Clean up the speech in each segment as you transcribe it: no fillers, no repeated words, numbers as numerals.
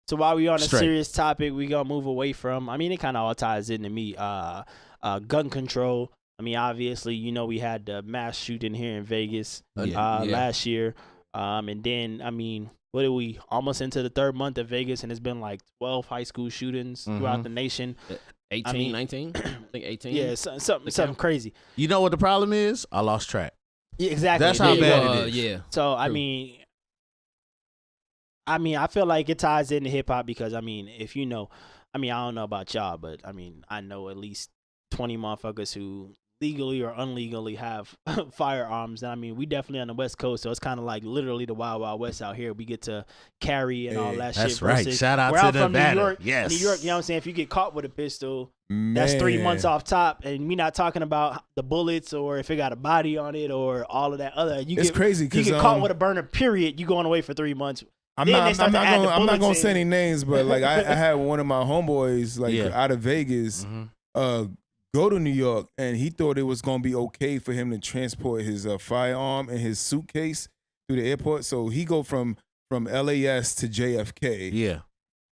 So while we on a Straight. serious topic, we gonna move away from. I mean, it kind of all ties into me. Gun control. I mean, obviously, we had the mass shooting here in Vegas last year. And then, I mean, what are we almost into the third month of Vegas, and it's been like 12 high school shootings throughout the nation. 18, 19? I think 18. Yeah, something crazy. You know what the problem is? I lost track. Yeah, exactly. That's how bad it is. Yeah. So I mean, I feel like it ties into hip hop because if I don't know about y'all, but I know at least 20 motherfuckers who legally or unlegally have firearms. And we definitely on the West Coast, so it's kind of like literally the Wild Wild West out here. We get to carry and all that shit. That's right. Shout out to Nevada. New York, yes. New York, you know what I'm saying? If you get caught with a pistol, that's 3 months off top. And we not talking about the bullets or if it got a body on it or all of that other. It's crazy because you get caught with a burner, period, you going away for 3 months. I'm not gonna say any names, but like I had one of my homeboys out of Vegas go to New York, and he thought it was gonna be okay for him to transport his firearm in his suitcase through the airport. So he go from LAS to JFK. Yeah,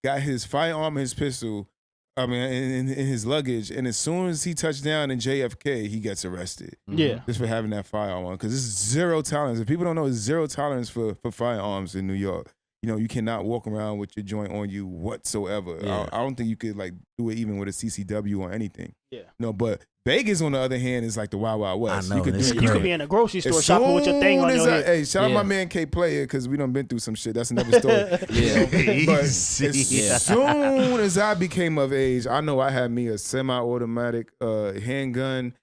got his firearm, his pistol, in his luggage, and as soon as he touched down in JFK, he gets arrested. Yeah, just for having that firearm, because this is zero tolerance. If people don't know, it's zero tolerance for firearms in New York. You cannot walk around with your joint on you whatsoever. Yeah. I don't think you could do it even with a CCW or anything. Yeah. No, but Vegas on the other hand is like the Wild Wild West. I know, you could be in a grocery store shopping with your thing on your head. Hey, shout out my man KayPlaya, because we done been through some shit. That's another story. But as soon as I became of age, I know I had me a semi-automatic handgun,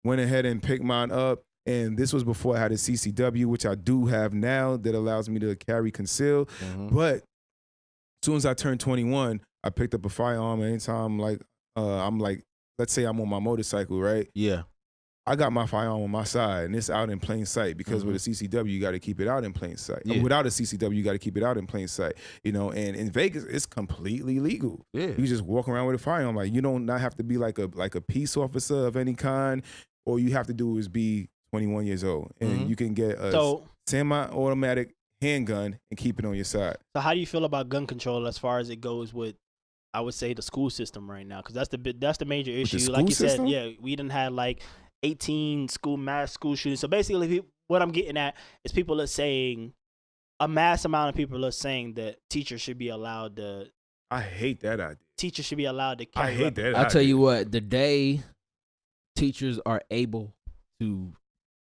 went ahead and picked mine up. And this was before I had a CCW, which I do have now, that allows me to carry conceal. But as soon as I turned 21, I picked up a firearm. Anytime let's say I'm on my motorcycle, right? Yeah. I got my firearm on my side, and it's out in plain sight, because with a CCW, you got to keep it out in plain sight. Yeah. Without a CCW, you got to keep it out in plain sight. And in Vegas, it's completely legal. Yeah. You just walk around with a firearm. Like, you don't not have to be like a peace officer of any kind. All you have to do is be 21 years old, and you can get a semi-automatic handgun and keep it on your side. So how do you feel about gun control as far as it goes with, I would say, the school system right now? Because that's the major issue. Like you said, we done had like 18 mass school shootings. So basically, what I'm getting at is people are saying, a mass amount of people are saying that teachers should be allowed to. I hate that idea. Teachers should be allowed to carry. I hate that. I'll tell you what, the day teachers are able to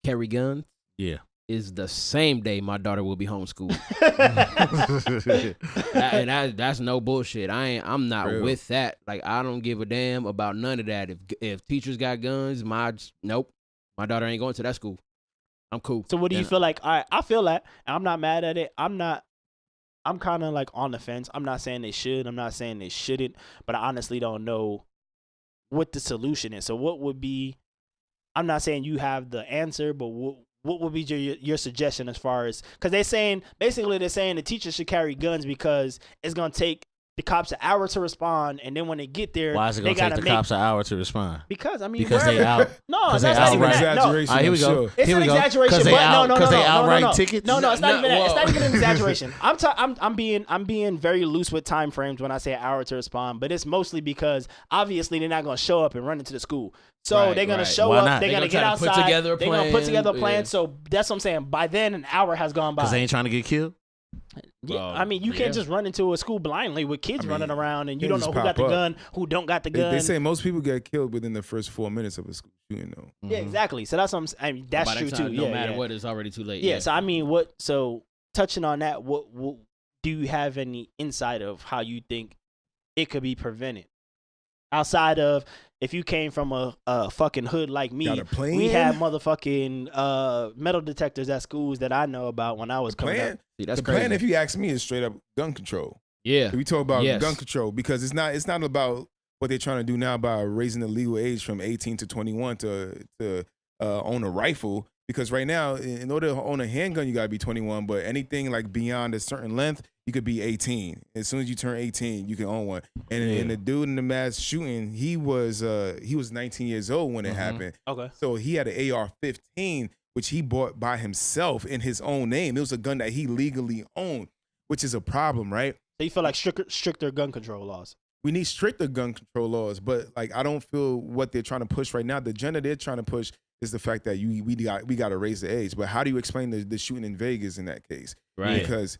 carry guns, is the same day my daughter will be homeschooled. That's no bullshit. I'm not with that. Like, I don't give a damn about none of that. If teachers got guns, my daughter ain't going to that school. I'm cool. So what do you feel like? All right, I feel that. I'm not mad at it. I'm kind of like on the fence. I'm not saying they should. I'm not saying they shouldn't. But I honestly don't know what the solution is. So what would be? I'm not saying you have the answer, but what would be your suggestion as far as, because they're saying the teachers should carry guns because it's gonna take the cops an hour to respond, and then when they get there, why is it gonna take the cops an hour to respond? Because because they out. No, that's not even that. No. Here we go. It's an exaggeration, but because they outright tickets. No, it's not even that. It's not even an exaggeration. I'm being very loose with time frames when I say an hour to respond, but it's mostly because obviously they're not gonna show up and run into the school. So they're gonna show up. They're gonna get outside. They're gonna put together a plan. So that's what I'm saying. By then, an hour has gone by. Because they ain't trying to get killed. Yeah, you can't just run into a school blindly with kids running around and you don't know who got the gun, who don't got the gun. They say most people get killed within the first 4 minutes of a school shooting, though. Yeah, exactly. So that's what that's true too. No matter what, it's already too late. Yeah. So So touching on that, what do you have any insight of how you think it could be prevented? Outside of, if you came from a fucking hood like me, we had motherfucking metal detectors at schools that I know about when I was coming up. See, that's the crazy. plan, if you ask me, is straight up gun control. Yeah. We talk about gun control because it's not about what they're trying to do now by raising the legal age from 18 to 21 to own a rifle. Because right now, in order to own a handgun, you gotta be 21. But anything like beyond a certain length, you could be 18. As soon as you turn 18, you can own one. And the dude in the mass shooting, he was 19 years old when it happened. Okay. So he had an AR-15, which he bought by himself in his own name. It was a gun that he legally owned, which is a problem, right? So you feel like stricter gun control laws? We need stricter gun control laws, but like I don't feel what they're trying to push right now. The agenda they're trying to push is the fact that we got to raise the age. But how do you explain the shooting in Vegas in that case? Right. Because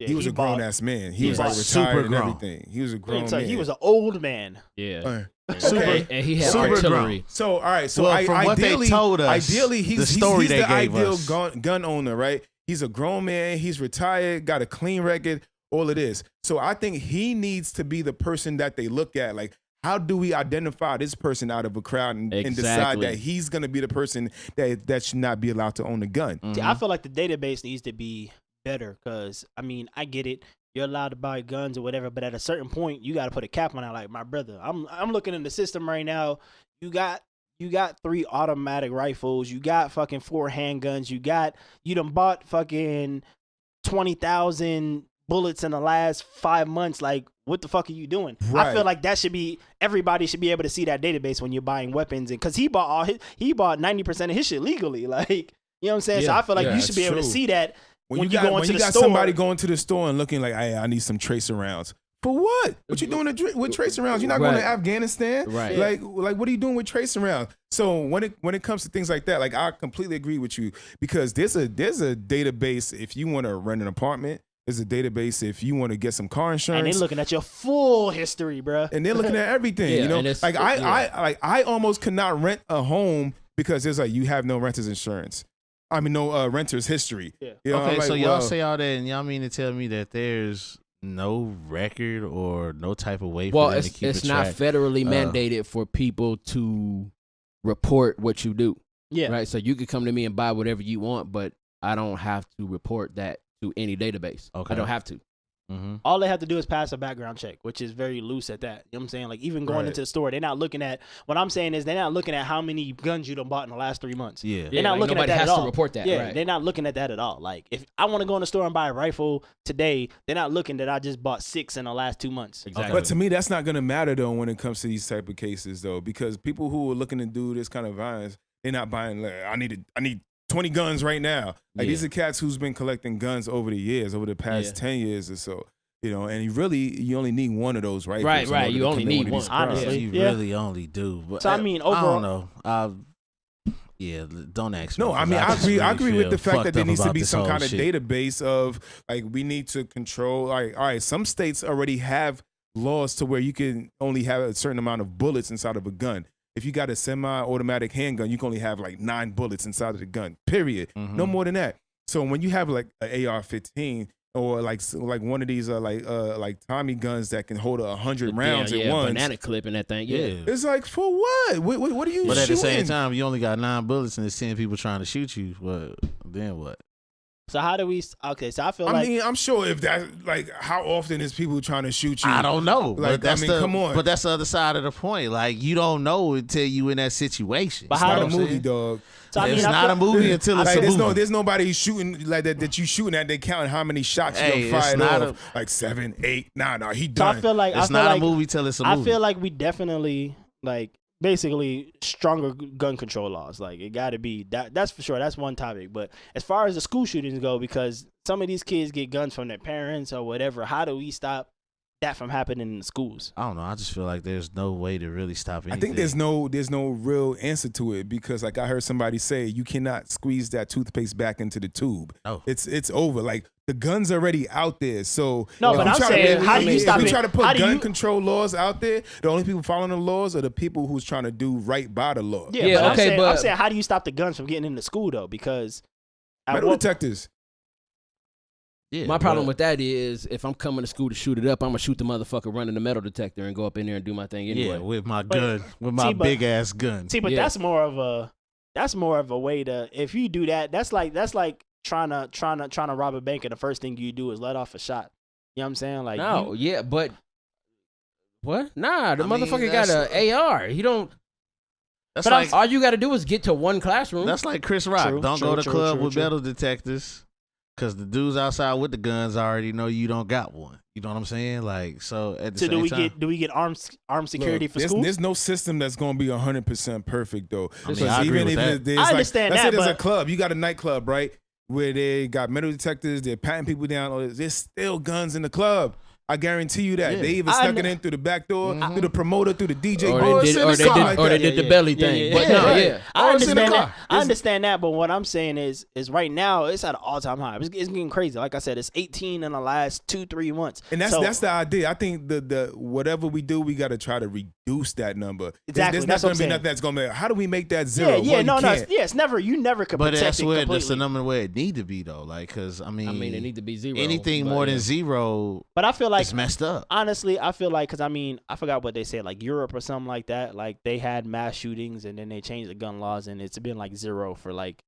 Yeah, he was a grown ass man. He was Yeah. like Super retired and grown. everything. He was a grown man. He was an old man. Yeah. Okay. And he had Super artillery. So all right. So Well, from what they ideally, told us, ideally he's the story he's they the gave ideal us. gun owner, right? He's a grown man. He's retired. Got a clean record. All of this. So I think he needs to be the person that they look at. Like, how do we identify this person out of a crowd and decide Exactly. that he's going to be the person that should not be allowed to own a gun? See, I feel like the database needs to be better because, I mean, I get it. You're allowed to buy guns or whatever, but at a certain point, you got to put a cap on it. Like, my brother, I'm looking in the system right now. You got 3 automatic rifles. You got fucking 4 handguns. You done bought fucking 20,000 bullets in the last 5 months. Like, what the fuck are you doing? Right. I feel like everybody should be able to see that database when you're buying weapons, and because he bought 90% of his shit legally. Like, you know what I'm saying? So I feel like you should be able to see that when you go into the store. Somebody going to the store and looking like, hey, I need some tracer rounds. For what? What you doing with tracer rounds? You're not going to Afghanistan. Right. Like what are you doing with tracer rounds? So when it comes to things like that, like I completely agree with you because there's a database if you want to rent an apartment. There's a database if you want to get some car insurance. And they're looking at your full history, bro. And they're looking at everything. Yeah, you know, and it's- like I almost could not rent a home because there's like you have no renter's insurance. I mean, no renter's history. Yeah. You know, Okay, I'm like, so y'all well, say all that, and y'all mean to tell me that there's no record or no type of way Well, for them to keep it's a not track? federally mandated for people to report what you do. Yeah. Right. So you could come to me and buy whatever you want, but I don't have to report that to any database. Okay. I don't have to. Mm-hmm. All they have to do is pass a background check, which is very loose at that. You know what I'm saying? Like, even going Right. into the store, they're not looking at, what I'm saying is they're not looking at how many guns you done bought in the last 3 months. Yeah. They're not looking at nobody that has at to all. report that. Yeah, right. they're not looking at that at all. Like, if I want to go in the store and buy a rifle today, they're not looking that I just bought 6 in the last 2 months. Exactly. But to me, that's not going to matter though when it comes to these type of cases though, because people who are looking to do this kind of violence, they're not buying. Like, I need 20 guns right now. Like these are cats who's been collecting guns over the years, over the past 10 years or so. You know, and you only need one of those rifles. Right, in right. order You to only commit need of these one. crimes. Honestly. You Yeah. really only do. But, So, I mean, I overall- don't know. Yeah, don't ask me. No, I 'cause mean, I just agree. I really agree with feel the fact that fucked there up needs to about be this some whole kind of shit. database of like we need to control. Like, all right, some states already have laws to where you can only have a certain amount of bullets inside of a gun. If you got a semi-automatic handgun, you can only have like 9 bullets inside of the gun. Period. Mhm. No more than that. So when you have like an AR-15 or like one of these like Tommy guns that can hold 100 rounds at once, banana clip in that thing. Yeah. it's like for what? What are you? But at the same shooting? time, you only got 9 bullets and there's 10 people trying to shoot you. What? Then what? So how do we? Okay, so I feel I like mean, I'm sure if that like how often is people trying to shoot you? I don't know. Like, but that's I mean, come on. But that's the other side of the point. Like, you don't know until you in that situation. But It's how not do- a movie, dog. So, I It's mean, I not feel- a movie until it's Like, a movie. there's nobody shooting like that you shooting at. They counting how many shots Hey, you it's fired not off. Like 7, 8. Nah, he So done. I feel like It's not a movie till it's a movie. I feel like we definitely like basically stronger gun control laws. Like, it got to be that. That's for sure. That's one topic. But as far as the school shootings go, because some of these kids get guns from their parents or whatever, how do we stop that from happening in the schools? I don't know. I just feel like there's no way to really stop anything. I think there's no real answer to it because like I heard somebody say you cannot squeeze that toothpaste back into the tube. No. It's over. Like the gun's already out there. So No, if but we I'm try to- saying, how do you if stop we it? try to How put do gun you- control laws out there, the only people following the laws are the people who's trying to do right by the law. Yeah, Yeah, but okay, I'm but- saying, how do you stop the guns from getting into school though? Because at Metal what- detectors. Yeah, My problem but- with that is if I'm coming to school to shoot it up, I'm gonna shoot the motherfucker running the metal detector and go up in there and do my thing anyway. Yeah, with my But- gun, with my see, but- big ass gun. See, but Yeah. that's more of a way to, if you do that, that's like trying to rob a bank and the first thing you do is let off a shot. You know what I'm saying? Like, No, yeah, but what? Nah, the I mean, motherfucker got that's- a AR. He don't. That's But like All you got to do is get to one classroom. that's like Chris Rock. True, Don't true, go to true, club true, with true. metal detectors, because the dudes outside with the guns already know you don't got one. You know what I'm saying? Like, so at the so same time, do we get armed security Look, for schools? there's no system that's going to be 100% perfect though. I mean, Because I agree even with if that. there's I like, understand let's that, say there's a but- club, you got a nightclub, right? where they got metal detectors, they're patting people down. Or there's still guns in the club. I guarantee you that. Yeah. They even snuck it in through the back door, through the promoter, through the DJ. Or they did the belly thing. But no, yeah. I understand that. I understand that, but what I'm saying is right now it's at an all-time high. It's getting crazy. Like I said, it's 18 in the last 2-3 months. And that's the idea. I think the whatever we do, we got to try to reduce that number. Exactly. There's That's not what I'm going to be saying. nothing that's going to be. How do we make that zero? It's never. You never could But protect that's it where completely. that's the number where it need to be though. Like, cause I mean, it need to be zero. Anything more than zero, But I feel like it's messed up. Honestly, I feel like because I forgot what they said, like Europe or something like that. Like they had mass shootings and then they changed the gun laws and it's been like zero for like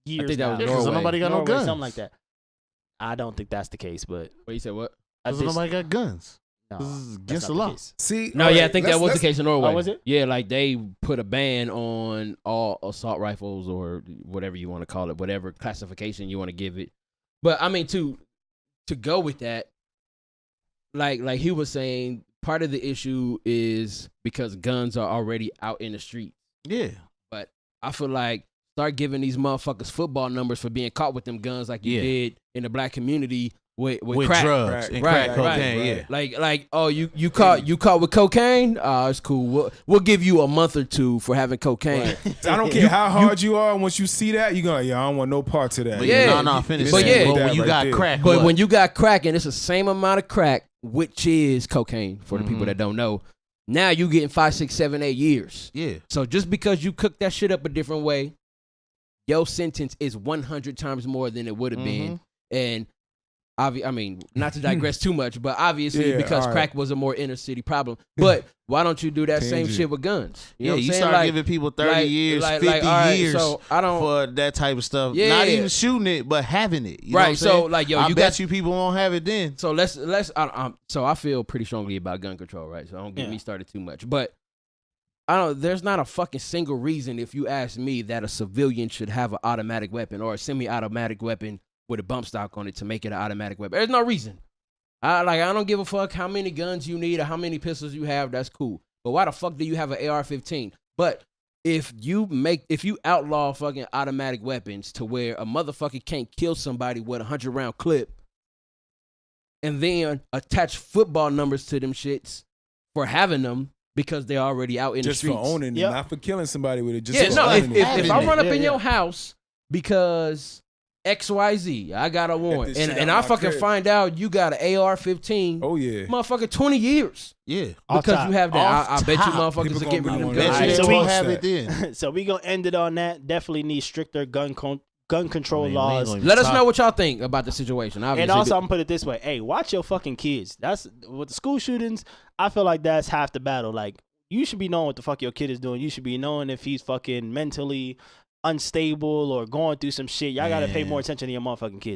years. I think that was now. Norway. So nobody got Norway, no guns. something like that. I don't think that's the case, but Wait, you said what? Because nobody got guns. no, This is that's against not the law. case. See, No, yeah, I think that was the case in Norway. Oh, was it? Yeah, like they put a ban on all assault rifles or whatever you want to call it, whatever classification you want to give it. But I mean, to go with that, like he was saying, part of the issue is because guns are already out in the street. Yeah. But I feel like start giving these motherfuckers football numbers for being caught with them guns like you did in the black community with crack. drugs and Right, crack cocaine. right. Yeah. Like oh you caught with cocaine? It's cool. We'll give you a month or two for having cocaine. I don't care how hard you are. Once you see that, you're going, yeah, I don't want no parts of that. But Yeah. no, finish. But that. yeah. But when you Right got there. crack, But what? when you got crack and it's the same amount of crack, which is cocaine for the people that don't know, now you getting 5, 6, 7, 8 years. yeah, So just because you cook that shit up a different way, your sentence is 100 times more than it would have been. And I mean, not to digress too much, but obviously because crack was a more inner city problem. But why don't you do that same shit with guns? You know what I'm you saying? start Like, giving people 30 years, 50 all right, years so I don't, for that type of stuff. Yeah. Not even shooting it, but having it. You know Right, what I'm so, saying? like, yo, I you bet got- you people won't have it then. So so I feel pretty strongly about gun control, right? So don't get me started too much. But there's not a fucking single reason, if you ask me, that a civilian should have an automatic weapon or a semi-automatic weapon with a bump stock on it to make it an automatic weapon. There's no reason. I don't give a fuck how many guns you need or how many pistols you have. That's cool. But why the fuck do you have an AR-15? But if you outlaw fucking automatic weapons to where a motherfucker can't kill somebody with a 100-round clip and then attach football numbers to them shits for having them because they're already out in just the streets. for owning it, not for killing somebody with it. Just Yeah, for no, owning it. if I run up in your house because XYZ, I got a warrant, this shit and out I my fucking crib. find out you got an AR-15, Oh yeah. motherfucker, 20 years Yeah. because you have that. I bet you top. motherfuckers People will get rid gonna of them be guns. wanting Bet you so they we- won't have it then. So we gonna end it on that. Definitely need stricter gun control I mean, we ain't laws. gonna Let us know what y'all think about the situation. Obviously, And also, I'm gonna put it this way: hey, watch your fucking kids. That's with the school shootings. I feel like that's half the battle. Like, you should be knowing what the fuck your kid is doing. You should be knowing if he's fucking mentally unstable or going through some shit. Y'all gotta pay more attention to your motherfucking kids.